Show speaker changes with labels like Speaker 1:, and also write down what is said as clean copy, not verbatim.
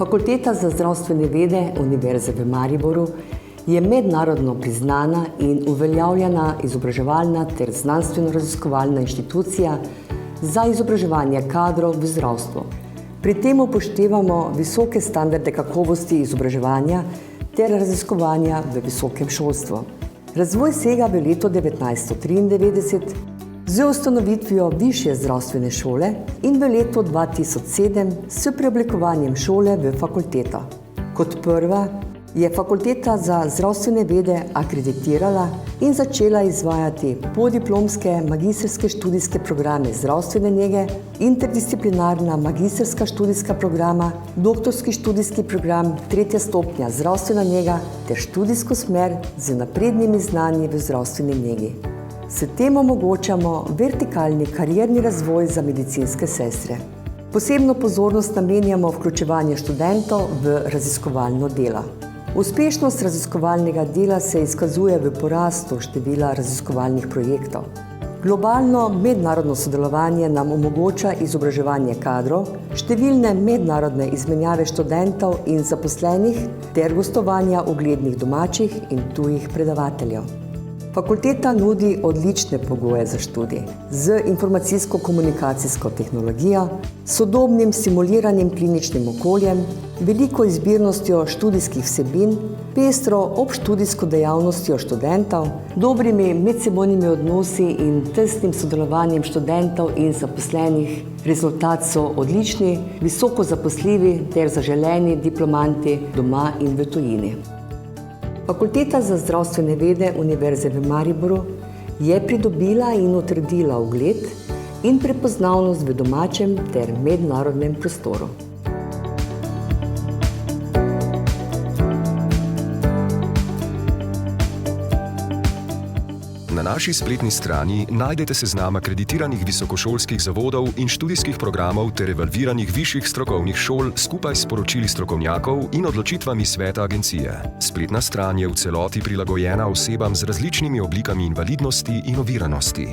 Speaker 1: Fakulteta za zdravstvene vede Univerze v Mariboru je mednarodno priznana in uveljavljena izobraževalna ter znanstveno-raziskovalna inštitucija za izobraževanje kadrov v zdravstvu. Pri tem upoštevamo visoke standarde kakovosti izobraževanja ter raziskovanja v visokem šolstvu. Razvoj sega v leto 1993 z ustanovitvijo Višje zdravstvene šole in v letu 2007 s preoblikovanjem šole v fakulteto. Kot prva je Fakulteta za zdravstvene vede akreditirala in začela izvajati podiplomske magistrske študijske programe zdravstvene nege, interdisciplinarna magistrska študijska programa, doktorski študijski program 3. stopnja zdravstvena nega ter študijsko smer z naprednimi znanji v zdravstveni negi. S tem omogočamo vertikalni karierni razvoj za medicinske sestre. Posebno pozornost namenjamo vključevanju študentov v raziskovalno delo. Uspešnost raziskovalnega dela se izkazuje v porastu števila raziskovalnih projektov. Globalno mednarodno sodelovanje nam omogoča izobraževanje kadrov, številne mednarodne izmenjave študentov in zaposlenih ter gostovanja uglednih domačih in tujih predavateljev. Fakulteta nudi odlične pogoje za študij z informacijsko-komunikacijsko tehnologijo, sodobnim simuliranim kliničnim okoljem, veliko izbirnostjo študijskih vsebin, pestro obštudijsko dejavnostjo študentov, dobrimi medsebojnimi odnosi in tesnim sodelovanjem študentov in zaposlenih. Rezultat so odlični, visoko zaposljivi ter zaželeni diplomanti doma in v tujini. Fakulteta za zdravstvene vede Univerze v Mariboru je pridobila in utrdila ugled in prepoznavnost v domačem ter mednarodnem prostoru.
Speaker 2: Na naši spletni strani najdete seznam akreditiranih visokošolskih zavodov in študijskih programov ter evalviranih višjih strokovnih šol skupaj s poročili strokovnjakov in odločitvami sveta agencije. Spletna stran je v celoti prilagojena osebam z različnimi oblikami invalidnosti in oviranosti.